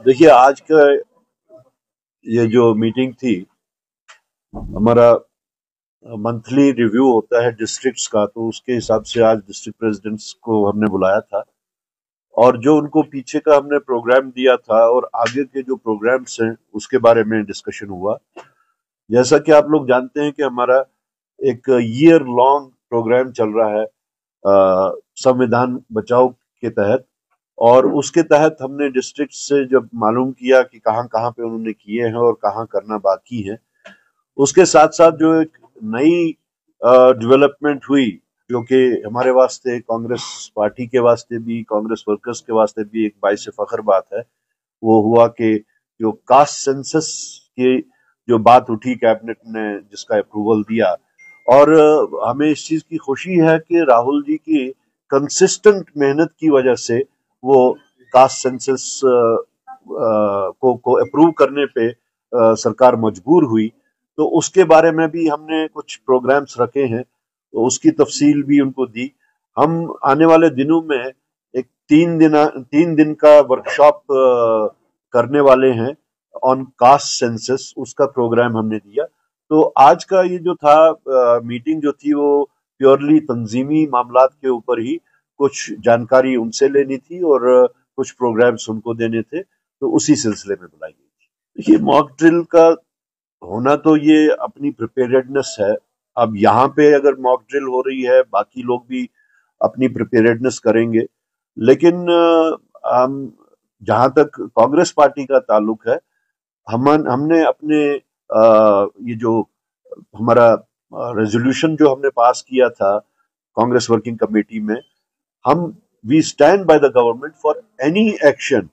देखिए, आज का ये जो मीटिंग थी, हमारा मंथली रिव्यू होता है डिस्ट्रिक्ट्स का, तो उसके हिसाब से आज डिस्ट्रिक्ट प्रेसिडेंट्स को हमने बुलाया था और जो उनको पीछे का हमने प्रोग्राम दिया था और आगे के जो प्रोग्राम्स हैं उसके बारे में डिस्कशन हुआ। जैसा कि आप लोग जानते हैं कि हमारा एक ईयर लॉन्ग प्रोग्राम चल रहा है संविधान बचाओ के तहत, और उसके तहत हमने डिस्ट्रिक्ट से जब मालूम किया कि कहाँ कहाँ पे उन्होंने किए हैं और कहाँ करना बाकी है, उसके साथ साथ जो एक नई डेवलपमेंट हुई जो कि हमारे वास्ते, कांग्रेस पार्टी के वास्ते भी, कांग्रेस वर्कर्स के वास्ते भी एक बाइस फख्र बात है, वो हुआ कि जो कास्ट सेंसस की जो बात उठी कैबिनेट ने, जिसका अप्रूवल दिया, और हमें इस चीज की खुशी है कि राहुल जी की कंसिस्टेंट मेहनत की वजह से वो कास्ट सेंसस को अप्रूव करने पे सरकार मजबूर हुई। तो उसके बारे में भी हमने कुछ प्रोग्राम्स रखे हैं, तो उसकी तफसील भी उनको दी। हम आने वाले दिनों में एक 3 दिन का वर्कशॉप करने वाले हैं ऑन कास्ट सेंसस, उसका प्रोग्राम हमने दिया। तो आज का ये जो था मीटिंग जो थी, वो प्योरली तंजीमी मामलात के ऊपर ही कुछ जानकारी उनसे लेनी थी और कुछ प्रोग्राम्स उनको देने थे, तो उसी सिलसिले में बुलाई गई थी। देखिए, मॉक ड्रिल का होना तो ये अपनी प्रिपेयर्डनेस है। अब यहाँ पे अगर मॉक ड्रिल हो रही है, बाकी लोग भी अपनी प्रिपेयर्डनेस करेंगे, लेकिन हम जहां तक कांग्रेस पार्टी का ताल्लुक है, हमने अपने ये जो हमारा रेजोल्यूशन जो हमने पास किया था कांग्रेस वर्किंग कमेटी में, हम we stand by the government for any action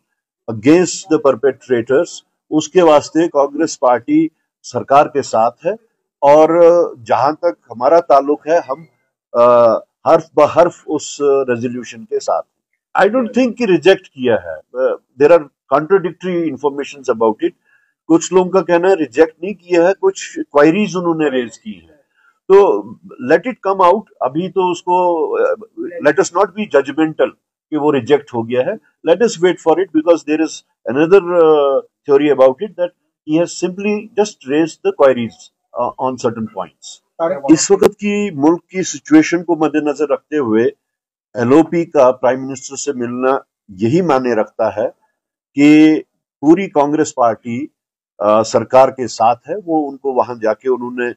against the perpetrators. उसके वास्ते कांग्रेस पार्टी सरकार के साथ है, और जहां तक हमारा ताल्लुक है, हम हर्फ बहर्फ उस रेजोल्यूशन के साथ। आई डोंट थिंक कि रिजेक्ट किया है, there are contradictory information about it. कुछ लोगों का कहना है रिजेक्ट नहीं किया है, कुछ क्वायरीज उन्होंने रेज की है, तो लेट इट कम आउट। अभी तो उसको let us not be judgemental कि वो रिजेक्ट हो गया है, let us wait for it, because there is another theory about it that he has simply just raised the queries on certain points. इस वक्त की मुल्क की सिचुएशन को मद्देनजर रखते हुए एलओपी का प्राइम मिनिस्टर से मिलना यही मायने रखता है कि पूरी कांग्रेस पार्टी सरकार के साथ है। वो उनको वहां जाके उन्होंने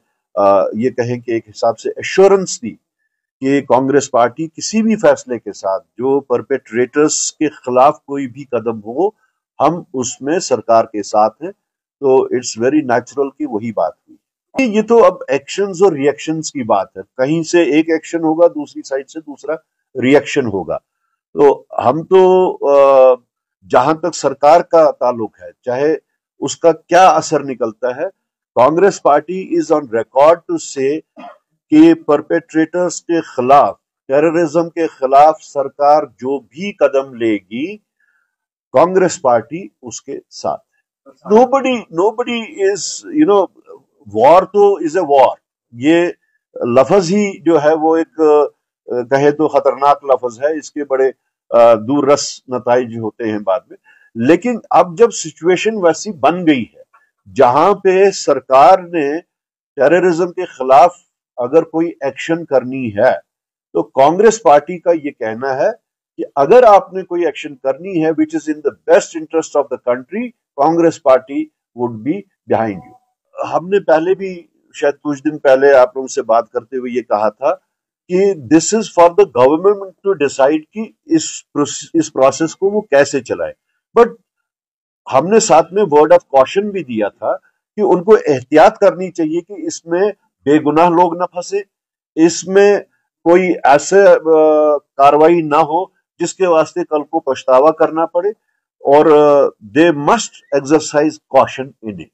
ये कहें कि एक हिसाब से एश्योरेंस दी कि कांग्रेस पार्टी किसी भी फैसले के साथ जो परपेट्रेटर्स के खिलाफ कोई भी कदम हो, हम उसमें सरकार के साथ हैं। तो इट्स वेरी नेचुरल कि वही बात हुई। ये तो अब एक्शंस और रिएक्शंस की बात है, कहीं से एक एक्शन होगा, दूसरी साइड से दूसरा रिएक्शन होगा। तो हम तो जहां तक सरकार का ताल्लुक है, चाहे उसका क्या असर निकलता है, Congress party is on record to say कि परपेट्रेटर्स के खिलाफ, टेररिज्म के खिलाफ सरकार जो भी कदम लेगी, कांग्रेस पार्टी उसके साथ। Nobody is, war तो is a war। ये लफ्ज ही जो है वो एक कहे तो खतरनाक लफ्ज है, इसके बड़े दूररस नताइज होते हैं बाद में। लेकिन अब जब सिचुएशन वैसी बन गई है जहां पे सरकार ने टेररिज्म के खिलाफ अगर कोई एक्शन करनी है, तो कांग्रेस पार्टी का ये कहना है कि अगर आपने कोई एक्शन करनी है which is in the best interest of the country, Congress party would be behind you. हमने पहले भी शायद कुछ दिन पहले आप लोगों से बात करते हुए ये कहा था कि this is for the government to decide कि इस प्रोसेस को वो कैसे चलाए। बट हमने साथ में वर्ड ऑफ कॉशन भी दिया था कि उनको एहतियात करनी चाहिए कि इसमें बेगुनाह लोग ना फंसे, इसमें कोई ऐसे कार्रवाई ना हो जिसके वास्ते कल को पछतावा करना पड़े, और they must exercise caution in it.